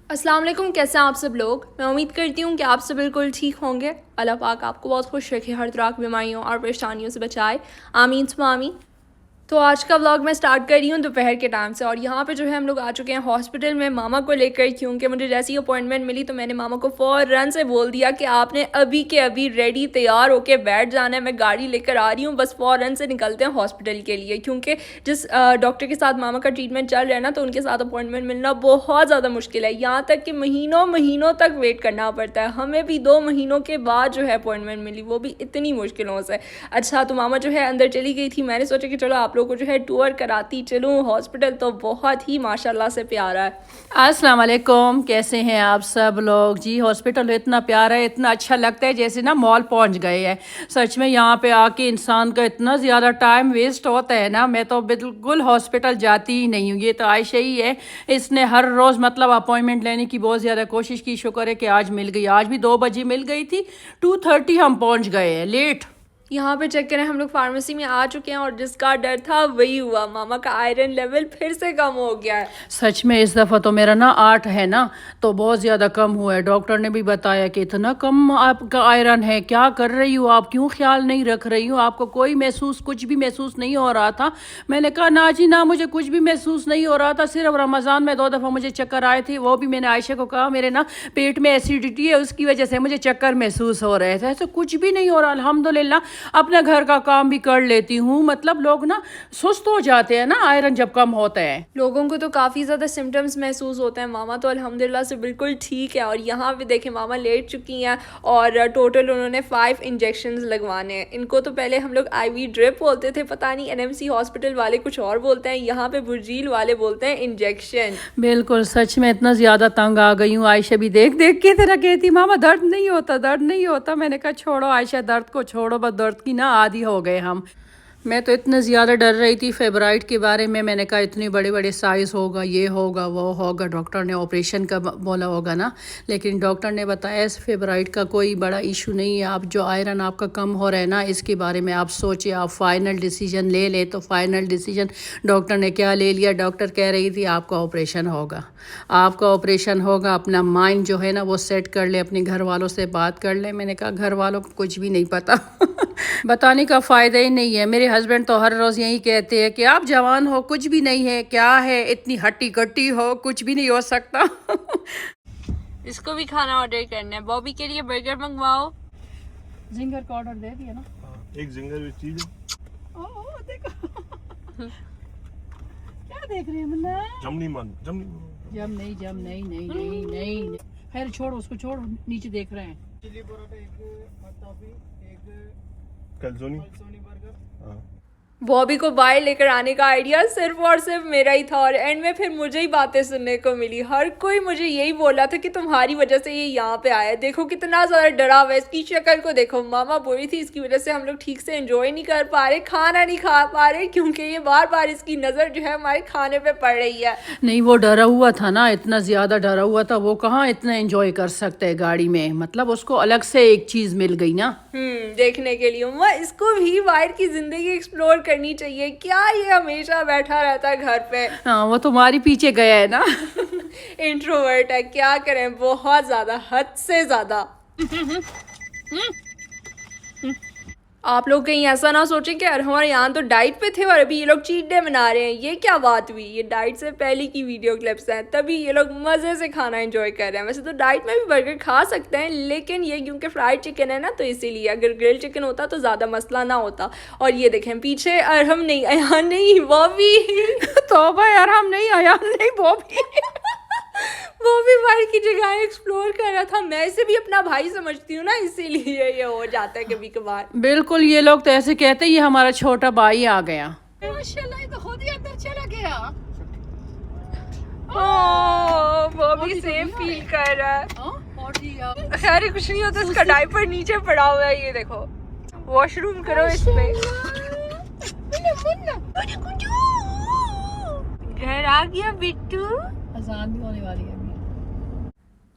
अस्सलाम वालेकुम, कैसे हैं आप सब लोग। मैं उम्मीद करती हूँ कि आप सब बिल्कुल ठीक होंगे। अल्लाह पाक आपको बहुत खुश रखे, हर तरह की बीमारियों और परेशानियों से बचाए, आमीन सुम्मा आमीन। तो आज का व्लॉग मैं स्टार्ट कर रही हूँ दोपहर के टाइम से, और यहाँ पे जो है हम लोग आ चुके हैं हॉस्पिटल में मामा को लेकर, क्योंकि मुझे जैसी अपॉइंटमेंट मिली तो मैंने मामा को फ़ौरन से बोल दिया कि आपने अभी के अभी रेडी तैयार होके बैठ जाना है, मैं गाड़ी लेकर आ रही हूँ, बस फ़ौरन से निकलते हैं हॉस्पिटल के लिए। क्योंकि जिस डॉक्टर के साथ मामा का ट्रीटमेंट चल रहा है ना, तो उनके साथ अपॉइंटमेंट मिलना बहुत ज़्यादा मुश्किल है, यहाँ तक कि महीनों महीनों तक वेट करना पड़ता है। हमें भी 2 महीनों के बाद जो है अपॉइंटमेंट मिली, वो भी इतनी मुश्किलों से। अच्छा, तो मामा जो है अंदर चली गई थी, मैंने सोचा कि चलो आप लोगों को जो है टूर कराती चलूँ। हॉस्पिटल तो बहुत ही माशाल्लाह से प्यारा है। अस्सलाम वालेकुम, कैसे हैं आप सब लोग जी। हॉस्पिटल इतना प्यारा है, इतना अच्छा लगता है जैसे ना मॉल पहुंच गए हैं। सच में यहाँ पे आके इंसान का इतना ज़्यादा टाइम वेस्ट होता है ना, मैं तो बिल्कुल हॉस्पिटल जाती ही नहीं हूँ। ये तो आयशा ही है, इसने हर रोज़ मतलब अपॉइंटमेंट लेने की बहुत ज़्यादा कोशिश की। शुक्र है कि आज मिल गई। आज भी 2 बजे मिल गई थी, 2:30 हम पहुँच गए हैं लेट। यहाँ पे चेक करें, हम लोग फार्मेसी में आ चुके हैं और जिसका डर था वही हुआ, मामा का आयरन लेवल फिर से कम हो गया है। सच में इस दफ़ा तो मेरा ना 8 है ना, तो बहुत ज़्यादा कम हुआ है। डॉक्टर ने भी बताया कि इतना कम आपका आयरन है, क्या कर रही हो आप, क्यों ख्याल नहीं रख रही हो, आपको कोई कुछ भी महसूस नहीं हो रहा था। मैंने कहा ना जी ना, मुझे कुछ भी महसूस नहीं हो रहा था। सिर्फ रमज़ान में 2 दफ़ा मुझे चक्कर आए थे, वो भी मैंने आयशा को कहा मेरे ना पेट में एसिडिटी है, उसकी वजह से मुझे चक्कर महसूस हो रहे थे। ऐसा कुछ भी नहीं हो रहा अल्हम्दुलिल्लाह। अपने घर का काम भी कर लेती हूँ। मतलब लोग ना सुस्त हो जाते हैं ना आयरन जब कम होता है। लोगों को तो काफ़ी ज़्यादा सिम्टम्स महसूस होते हैं, मामा तो अल्हम्दुलिल्लाह से बिल्कुल ठीक है। और यहाँ पे देखें, मामा लेट चुकी हैं और टोटल उन्होंने 5 इंजेक्शंस लगवाने हैं। इनको तो पहले हम लोग IV ड्रिप बोलते थे, पता नहीं NMC हॉस्पिटल वाले कुछ और बोलते हैं, यहाँ पे बुर्जील वाले बोलते हैं इंजेक्शन। बिल्कुल, सच में इतना ज़्यादा तंग आ गई हूँ। आयशा भी देख देख के तरह कहती मामा दर्द नहीं होता, दर्द नहीं होता। मैंने कहा छोड़ो आयशा, दर्द को छोड़ो, बस दर्द की ना आदी हो गए हम। मैं तो इतना ज़्यादा डर रही थी फेब्राइड के बारे में। मैंने कहा इतने बड़े बड़े साइज़ होगा, ये होगा वो होगा, डॉक्टर ने ऑपरेशन का बोला होगा ना। लेकिन डॉक्टर ने बताया इस फेब्राइड का कोई बड़ा इशू नहीं है। आप जो आयरन आपका कम हो रहा है ना, इसके बारे में आप सोचिए, आप फाइनल डिसीजन ले ले। तो फाइनल डिसीजन डॉक्टर ने क्या ले लिया, डॉक्टर कह रही थी आपका ऑपरेशन होगा, आपका ऑपरेशन होगा। अपना माइंड जो है ना वो सेट कर ले, अपने घर वालों से बात कर ले। मैंने कहा घर वालों को कुछ भी नहीं पता बताने का फ़ायदा ही नहीं है। मेरे हस्बैंड तो हर रोज़ यही कहते हैं कि आप जवान हो, कुछ भी नहीं है, क्या है, इतनी हट्टी कट्टी हो, कुछ भी नहीं हो सकता इसको भी खाना ऑर्डर करना है, बॉबी के लिए बर्गर मंगवाओ। जिंगर का ऑर्डर दे दिया ना। एक जिंगर में चीज ओ देखो क्या देख रहे हैं मुन्ना। जम नहीं। खैर छोड़ो उसको, छोड़ो, नीचे देख रहे हैं। चिली पराठा, एक मत्तापी, एक कैल्जोनी बर्गर। हाँ। बॉबी को बाहर लेकर आने का आइडिया सिर्फ और सिर्फ मेरा ही था, और एंड में फिर मुझे ही बातें सुनने को मिली। हर कोई मुझे यही बोला था कि तुम्हारी वजह से ये यहाँ पे आया, देखो कितना ज़्यादा डरा हुआ है, इसकी शक्ल को देखो। मामा बोल रही थी इसकी वजह से हम लोग ठीक से एंजॉय नहीं कर पा रहे, खाना नहीं खा पा रहे, क्योंकि ये बार बार इसकी नज़र जो है हमारे खाने पर पड़ रही है। नहीं, वो डरा हुआ था ना, इतना ज़्यादा डरा हुआ था, वो कहाँ इतना एंजॉय कर सकते है गाड़ी में। मतलब उसको अलग से एक चीज़ मिल गई ना देखने के लिए। मम्मा इसको भी बाहर की ज़िंदगी एक्सप्लोर करनी चाहिए, क्या ये हमेशा बैठा रहता है घर पे। हाँ, वो तुम्हारी पीछे गया है ना इंट्रोवर्ट है, क्या करें, बहुत ज़्यादा, हद से ज़्यादा। आप लोग कहीं ऐसा ना सोचें कि हमारे यहाँ तो डाइट पे थे और अभी ये लोग चीट डे मना रहे हैं। ये क्या बात हुई, ये डाइट से पहले की वीडियो क्लिप्स हैं, तभी ये लोग मज़े से खाना एंजॉय कर रहे हैं। वैसे तो डाइट में भी बर्गर खा सकते हैं, लेकिन ये क्योंकि फ्राइड चिकन है ना, तो इसीलिए। अगर ग्रिल चिकन होता तो ज़्यादा मसला ना होता। और ये देखें पीछे, अरहम नहीं, अयान नहीं, बॉबी तौबा यार, हम नहीं आया, नहीं बॉबी वो भी बाहर की जगह एक्सप्लोर कर रहा था। मैं इसे भी अपना भाई समझती हूँ ना, इसीलिए ये हो जाता है कभी कभार। बिल्कुल, ये लोग तो ऐसे कहते हैं ये हमारा छोटा भाई आ गया। माशाल्लाह, ये तो खुद ही अंदर चला गया। ओह, वो भी सेफ फील कर रहा है। खैर कुछ नहीं होता, इसका डायपर नीचे पड़ा हुआ है, ये देखो। वॉशरूम करो इस पे। घर आ गया बिट्टू। अजान भी होने वाली है अभी।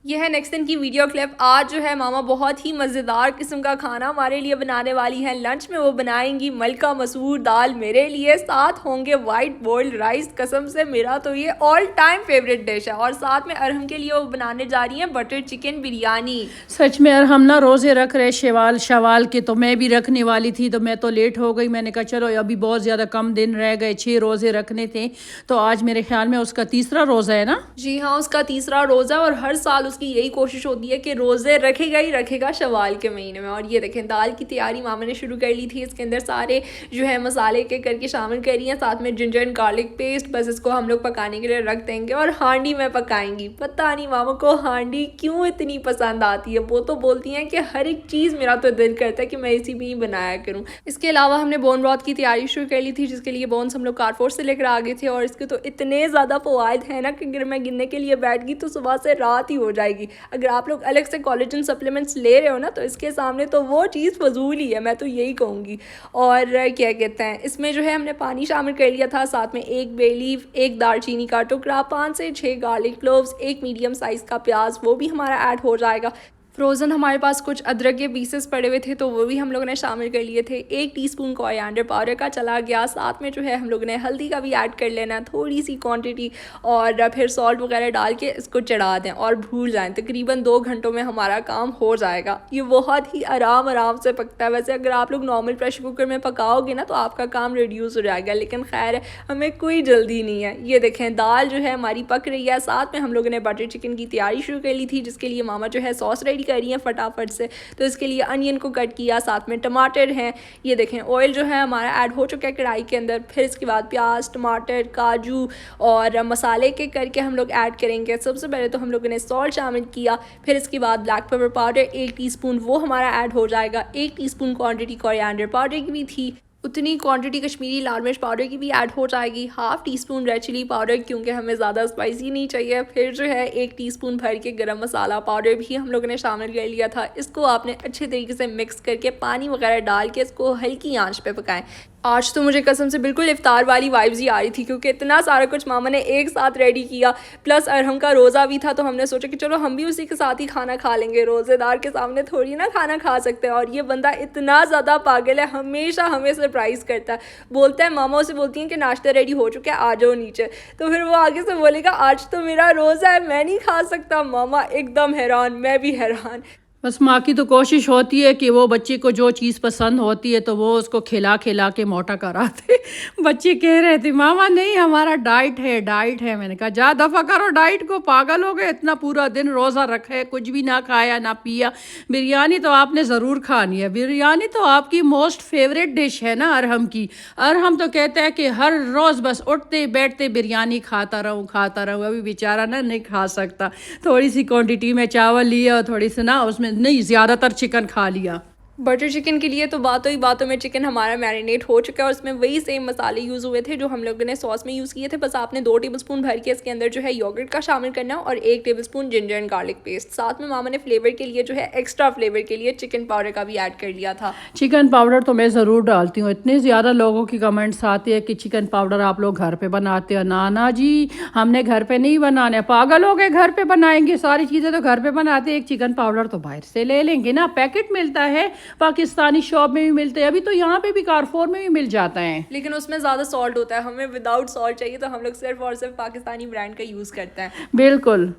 ये है नेक्स्ट दिन की वीडियो क्लिप। आज जो है मामा बहुत ही मज़ेदार किस्म का खाना हमारे लिए बनाने वाली है। लंच में वो बनाएंगी मलका मसूर दाल मेरे लिए, साथ होंगे वाइट बोल्ड राइस। कसम से मेरा तो ये ऑल टाइम फेवरेट डिश है। और साथ में अरहम के लिए वो बनाने जा रही हैं बटर चिकन बिरयानी। सच में यार, हम ना रोज़े रख रहे शवाल के, तो मैं भी रखने वाली थी, तो मैं तो लेट हो गई। मैंने कहा चलो अभी बहुत ज़्यादा कम दिन रह गए, 6 रोज़े रखने थे, तो आज मेरे ख्याल में उसका तीसरा रोज़ा है ना। जी हाँ, उसका तीसरा रोज़ा। और हर साल उसकी यही कोशिश होती है कि रोज़े रखेगा ही रखेगा शवाल के महीने में। और ये देखें दाल की तैयारी मामा ने शुरू कर ली थी। इसके अंदर सारे जो है मसाले के करके शामिल कर रही हैं, साथ में जिंजर एंड गार्लिक पेस्ट। बस इसको हम लोग पकाने के लिए रख देंगे और हांडी में पकाएंगी। पता नहीं मामा को हांडी क्यों इतनी पसंद आती है। वो तो बोलती हैं कि हर एक चीज़ मेरा तो दिल करता है कि मैं इसी में ही बनाया करूँ। इसके अलावा हमने बोन ब्रॉथ की तैयारी शुरू कर ली थी, जिसके लिए बोन्स हम लोग कारफोर से लेकर आ गए थे। और इसके तो इतने ज़्यादा फ़वाइद हैं ना कि अगर मैं गिनने के लिए बैठ गई तो सुबह से रात ही हो जाएगी। अगर आप लोग अलग से कोलेजन सप्लीमेंट्स ले रहे हो ना, तो इसके सामने तो वो चीज़ फजूल ही है, मैं तो यही कहूँगी। और क्या कहते हैं, इसमें जो है हमने पानी शामिल कर लिया था, साथ में 1 बे लीफ, 1 दालचीनी का टुकड़ा, 5 से 6 गार्लिक क्लोव्स, 1 मीडियम साइज़ का प्याज, वो भी हमारा ऐड हो जाएगा। फ्रोज़न हमारे पास कुछ अदरक के पीसेस पड़े हुए थे, तो वो भी हम लोगों ने शामिल कर लिए थे। 1 टीस्पून कोरिएंडर पाउडर का चला गया। साथ में जो है हम लोगों ने हल्दी का भी ऐड कर लेना है, थोड़ी सी क्वांटिटी। और फिर सॉल्ट वगैरह डाल के इसको चढ़ा दें और भूल जाएं। तकरीबन 2 घंटों में हमारा काम हो जाएगा। ये बहुत ही आराम से पकता है। वैसे अगर आप लोग नॉर्मल प्रेशर कुकर में पकाओगे ना, तो आपका काम रिड्यूस हो जाएगा, लेकिन खैर हमें कोई जल्दी नहीं है। ये देखें दाल जो है हमारी पक रही है। साथ में हम लोगों ने बटर चिकन की तैयारी शुरू कर ली थी, जिसके लिए मामा जो है सॉस रेडी कर रही हैं फटाफट से। तो इसके लिए अनियन को कट किया, साथ में टमाटर हैं। ये देखें ऑयल जो है हमारा ऐड हो चुका है कढ़ाई के अंदर। फिर इसके बाद प्याज, टमाटर, काजू और मसाले के करके हम लोग ऐड करेंगे। सबसे पहले तो हम लोगों ने सॉल्ट शामिल किया, फिर इसके बाद ब्लैक पेपर पाउडर 1 टीस्पून वो हमारा ऐड हो जाएगा। 1 टीस्पून क्वांटिटी कोरिएंडर पाउडर की भी थी, उतनी क्वांटिटी कश्मीरी लाल मिर्च पाउडर की भी ऐड हो जाएगी। 1/2 टीस्पून रेड चिली पाउडर, क्योंकि हमें ज़्यादा स्पाइसी नहीं चाहिए। फिर जो है 1 टीस्पून भर के गरम मसाला पाउडर भी हम लोगों ने शामिल कर लिया था। इसको आपने अच्छे तरीके से मिक्स करके पानी वगैरह डाल के इसको हल्की आंच पे पकाएं। आज तो मुझे कसम से बिल्कुल इफ्तार वाली वाइब्स ही आ रही थी, क्योंकि इतना सारा कुछ मामा ने एक साथ रेडी किया। प्लस अरहम का रोज़ा भी था, तो हमने सोचा कि चलो हम भी उसी के साथ ही खाना खा लेंगे। रोज़ेदार के सामने थोड़ी ना खाना खा सकते हैं। और ये बंदा इतना ज़्यादा पागल है, हमेशा हमें सरप्राइज़ करता है। बोलता है, मामा उसे बोलती हैं कि नाश्ता रेडी हो चुका है, आ जाओ नीचे। तो फिर वो आगे से बोलेगा आज तो मेरा रोज़ा है, मैं नहीं खा सकता। मामा एकदम हैरान, मैं भी हैरान। बस माँ की तो कोशिश होती है कि वो बच्चे को जो चीज़ पसंद होती है तो वो उसको खिला के मोटा कराते। बच्चे कह रहे थे मामा नहीं हमारा डाइट है। मैंने कहा जा दफ़ा करो डाइट को, पागल हो गए, इतना पूरा दिन रोज़ा रखे, कुछ भी ना खाया ना पिया। बिरयानी तो आपने ज़रूर खानी है। बिरयानी तो आपकी मोस्ट फेवरेट डिश है ना अरहम की। अरहम तो कहता है कि हर रोज़ बस उठते बैठते बिरयानी खाता रहूँ। अभी बेचारा ना नहीं खा सकता। थोड़ी सी क्वान्टिटी में चावल लिया और थोड़ी सी ना उसमें नहीं, ज़्यादातर चिकन खा लिया। बटर चिकन के लिए तो बातों ही बातों में चिकन हमारा मैरिनेट हो चुका है, और उसमें वही सेम मसाले यूज़ हुए थे जो हम लोगों ने सॉस में यूज़ किए थे। बस आपने 2 टेबलस्पून भर के इसके अंदर जो है योगर्ट का शामिल करना और 1 tablespoon ginger and garlic paste. साथ में मामा ने फ्लेवर के लिए जो है एक्स्ट्रा फ्लेवर के लिए चिकन पाउडर का भी ऐड कर लिया था। चिकन पाउडर तो मैं ज़रूर डालती हूँ। इतने ज़्यादा लोगों की कमेंट्स आते हैं कि चिकन पाउडर आप लोग घर पे बनाते हो। ना जी, हमने घर पे नहीं बनाने, पागल हो गए, घर पे बनाएंगे सारी चीज़ें तो घर पे बनाते हैं। एक चिकन पाउडर तो बाहर से ले लेंगे ना, पैकेट मिलता है, पाकिस्तानी शॉप में भी मिलते हैं, अभी तो यहाँ पे भी कारफोर में भी मिल जाता है, लेकिन उसमें ज़्यादा सॉल्ट होता है। हमें विदाउट सॉल्ट चाहिए, तो हम लोग सिर्फ और सिर्फ पाकिस्तानी ब्रांड का यूज़ करते हैं। बिल्कुल।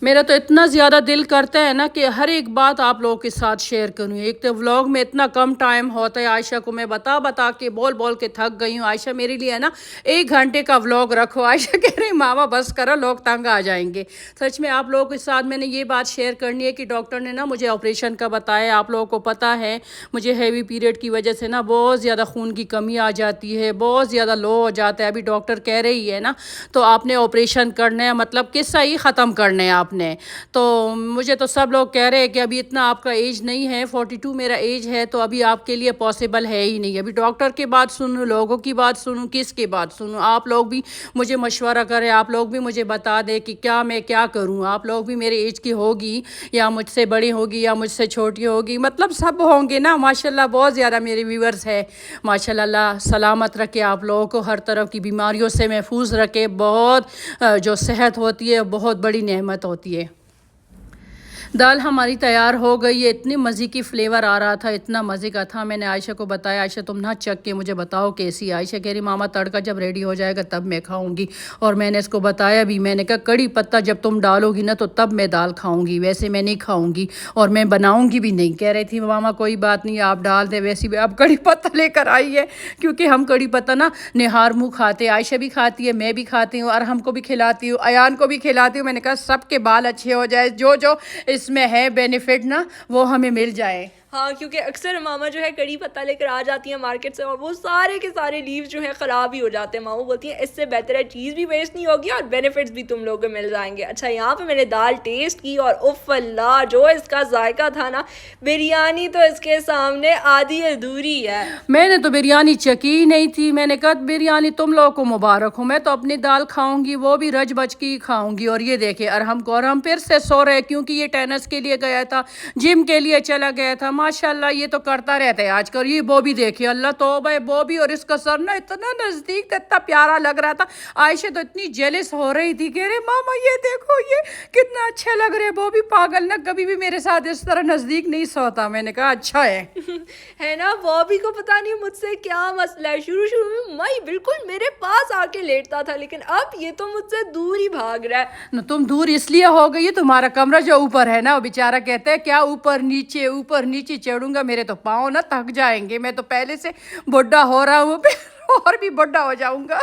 मेरा तो इतना ज़्यादा दिल करता है ना कि हर एक बात आप लोगों के साथ शेयर करूँ। एक तो व्लॉग में इतना कम टाइम होता है, आयशा को मैं बता के बोल के थक गई हूँ। आयशा मेरे लिए है ना 1 घंटे का व्लॉग रखो। आयशा कह रही मामा बस करो, लोग तंग आ जाएंगे। सच में आप लोगों के साथ मैंने ये बात शेयर करनी है कि डॉक्टर ने ना मुझे ऑपरेशन का बताया। आप लोगों को पता है मुझे हैवी पीरियड की वजह से ना बहुत ज़्यादा खून की कमी आ जाती है, बहुत ज़्यादा लो हो जाता है। अभी डॉक्टर कह रही है ना तो आपने ऑपरेशन करना है, मतलब किस्सा ही ख़त्म करना है आपने। तो मुझे तो सब लोग कह रहे हैं कि अभी इतना आपका एज नहीं है, 42 मेरा एज है, तो अभी आपके लिए पॉसिबल है ही नहीं। अभी डॉक्टर की बात सुनूं, लोगों की बात सुनूं, किसकी बात सुनूं? आप लोग भी मुझे मशवरा करें, आप लोग भी मुझे बता दें कि मैं क्या करूं। आप लोग भी मेरे एज की होगी या मुझसे बड़ी होगी या मुझसे छोटी होगी, मतलब सब होंगे ना। माशाल्लाह बहुत ज़्यादा मेरे व्यूअर्स है। माशाल्लाह सलामत रखे आप लोगों को, हर तरफ की बीमारियों से महफूज रखे। बहुत जो सेहत होती है बहुत बड़ी नेमत होती है। दाल हमारी तैयार हो गई है। इतनी मज़े की फ्लेवर आ रहा था, इतना मज़े का था। मैंने आयशा को बताया, आयशा तुम ना चख के मुझे बताओ कैसी। आयशा कह रही मामा तड़का जब रेडी हो जाएगा तब मैं खाऊंगी। और मैंने इसको बताया भी, मैंने कहा कड़ी पत्ता जब तुम डालोगी ना तो तब मैं दाल खाऊंगी, वैसे मैं नहीं खाऊंगी और मैं बनाऊंगी भी नहीं। कह रही थी मामा कोई बात नहीं आप डाल दे, वैसे भी आप कड़ी पत्ता लेकर आई है, क्योंकि हम कड़ी पत्ता ना निहार मुँह खाते, आयशा भी खाती है, मैं भी खाती हूँ और हमको भी खिलाती हूँ, अयान को भी खिलाती हूँ। मैंने कहा सबके बाल अच्छे हो जाए, जो जो इसमें है बेनिफिट ना वो हमें मिल जाए। हाँ, क्योंकि अक्सर मामा जो है कड़ी पत्ता लेकर आ जाती हैं मार्केट से और वो सारे के सारे लीव्स जो हैं ख़राब ही हो जाते हैं। मामा बोलती हैं इससे बेहतर है चीज़ भी वेस्ट नहीं होगी और बेनिफिट्स भी तुम लोगों को मिल जाएंगे। अच्छा, यहाँ पे मैंने दाल टेस्ट की और उफ़ अल्लाह जो इसका जायका था ना, बिरयानी तो इसके सामने आधी अधूरी है। मैंने तो बिरयानी चकी ही नहीं थी। मैंने कहा बिरयानी तुम लोगों को मुबारक हो, मैं तो अपनी दाल खाऊंगी, वो भी रज बज की खाऊंगी। और ये देखे और हम फिर से सो रहे, क्योंकि ये टेनिस के लिए गया था, जिम के लिए चला गया था। माशाल्लाह ये तो करता रहता है आजकल। ये बॉबी देखिए, अल्लाह तौबा है बॉबी, और इसका सर ना इतना नज़दीक था, इतना प्यारा लग रहा था। आयशा तो इतनी जेलिस हो रही थी, कह रहे मामा ये देखो ये कितना अच्छा लग रहा है। बॉबी पागल ना कभी भी मेरे साथ इस तरह नज़दीक नहीं सोता। मैंने कहा अच्छा है है ना, बॉबी को पता नहीं मुझसे क्या मसला है। शुरू शुरू में मई बिल्कुल मेरे पास आके लेटता था, लेकिन अब ये तो मुझसे दूर ही भाग रहा है। न तुम दूर इसलिए हो गई, तुम्हारा कमरा जो ऊपर है ना, वो बेचारा कहता है क्या ऊपर नीचे चढ़ूंगा, मेरे तो पाँव ना थक जाएंगे। मैं तो पहले से बुढ़ा हो रहा हूँ, और भी बुढ़ा हो जाऊंगा।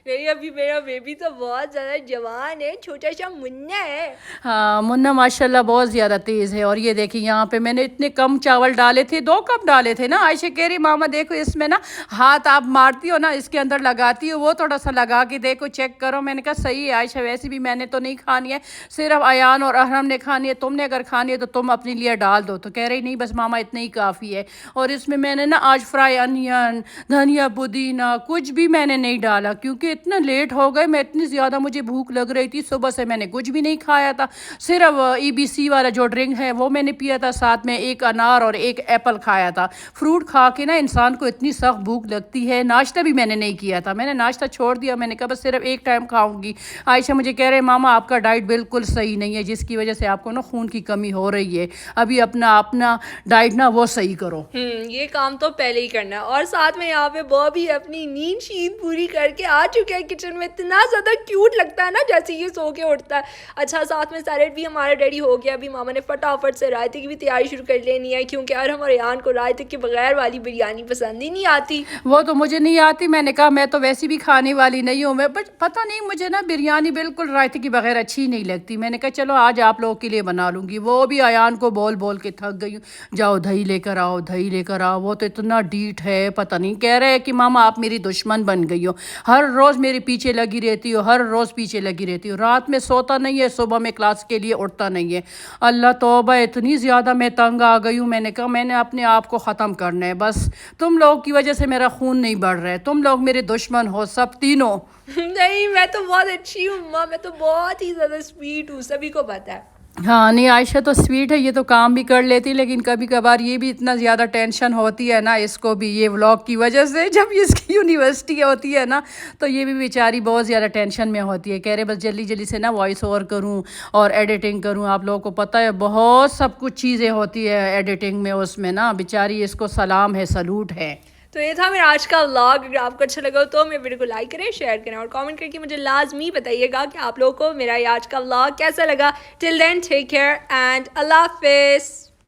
नहीं, अभी मेरा बेबी तो बहुत ज़्यादा जवान है, छोटा सा मुन्ना है। हाँ मुन्ना माशाल्लाह बहुत ज़्यादा तेज़ है। और ये देखिए यहाँ पे मैंने इतने कम चावल डाले थे, 2 कप डाले थे ना। आयशा कह रही मामा देखो इसमें ना हाथ आप मारती हो ना, इसके अंदर लगाती हो, वो थोड़ा सा लगा के देखो, चेक करो। मैंने कहा सही है आयशा, वैसे भी मैंने तो नहीं खानी है, सिर्फ अयान और अहरम ने खानी है, तुमने अगर खानी है तो तुम अपने लिए डाल दो। तो कह रही नहीं बस मामा इतना ही काफ़ी है। और इसमें मैंने ना आज फ्राई अनियन, धनिया, पुदीना कुछ भी मैंने नहीं डाला, क्योंकि इतना लेट हो गए। मैं इतनी ज़्यादा मुझे भूख लग रही थी, सुबह से मैंने कुछ भी नहीं खाया था, सिर्फ EBC वाला जो ड्रिंक है वो मैंने पिया था, साथ में एक अनार और एक एप्पल खाया था। फ्रूट खा के ना इंसान को इतनी सख्त भूख लगती है। नाश्ता भी मैंने नहीं किया था, मैंने नाश्ता छोड़ दिया। मैंने कहा बस सिर्फ एक टाइम खाऊंगी। आयशा मुझे कह रहे मामा आपका डाइट बिल्कुल सही नहीं है, जिसकी वजह से आपको ना खून की कमी हो रही है, अभी अपना डाइट ना वो सही करो। ये काम तो पहले ही करना है। और साथ में यहाँ पे बॉबी अपनी नींद शींद पूरी करके आ चुका है किचन में। इतना ज़्यादा क्यूट लगता है ना जैसे ये सो के उठता है। अच्छा, साथ में सैलेड भी हमारा रेडी हो गया। अभी मामा ने फटाफट से रायते की भी तैयारी शुरू कर लेनी है, क्योंकि यार हमारे यान को रायते के बगैर वाली बिरयानी पसंद ही नहीं आती। वो तो मुझे नहीं आती। मैंने कहा मैं तो वैसे भी खाने वाली नहीं हूँ, मैं बट पता नहीं मुझे ना बिरयानी बिल्कुल रायते के बगैर अच्छी नहीं लगती। मैंने कहा चलो आज आप लोगों के लिए बना लूँगी। वो भी अयान को बोल बोल के थक गई हूँ, जाओ दही लेकर आओ, दही लेकर आओ। वो तो इतना डीठ है, पता नहीं, कह रहे हैं कि मामा आप मेरी दुश्मन बन गई हो, हर रोज़ मेरे पीछे लगी रहती हो, हर रोज़ पीछे लगी रहती हो, रात में सोता नहीं है, सुबह में क्लास के लिए उठता नहीं है। अल्लाह तौबा, इतनी ज़्यादा मैं तंग आ गई हूँ। मैंने कहा मैंने अपने आप को ख़त्म करना है, बस तुम लोग की वजह से मेरा खून नहीं बढ़ रहा है, तुम लोग मेरे दुश्मन हो सब तीनों। नहीं, मैं तो बहुत अच्छी हूँ माँ, मैं तो बहुत ही ज़्यादा स्वीट हूँ, सभी को पता है। हाँ नहीं आयशा तो स्वीट है, ये तो काम भी कर लेती, लेकिन कभी कभार ये भी इतना ज़्यादा टेंशन होती है ना इसको भी, ये व्लॉग की वजह से। जब इसकी यूनिवर्सिटी होती है ना तो ये भी बेचारी बहुत ज़्यादा टेंशन में होती है। कह रहे बस जल्दी जल्दी से ना वॉइस ओवर करूँ और एडिटिंग करूँ। आप लोगों को पता है बहुत सब कुछ चीज़ें होती है एडिटिंग में, उसमें ना बेचारी, इसको सलाम है, सलूट है। तो ये था मेरा आज का व्लॉग। अगर आपको अच्छा लगा तो मेरे वीडियो को लाइक करें, शेयर करें और कमेंट करके मुझे लाजमी बताइएगा कि आप लोगों को मेरा ये आज का व्लॉग कैसा लगा। Till then take care and Allah हाफिज़।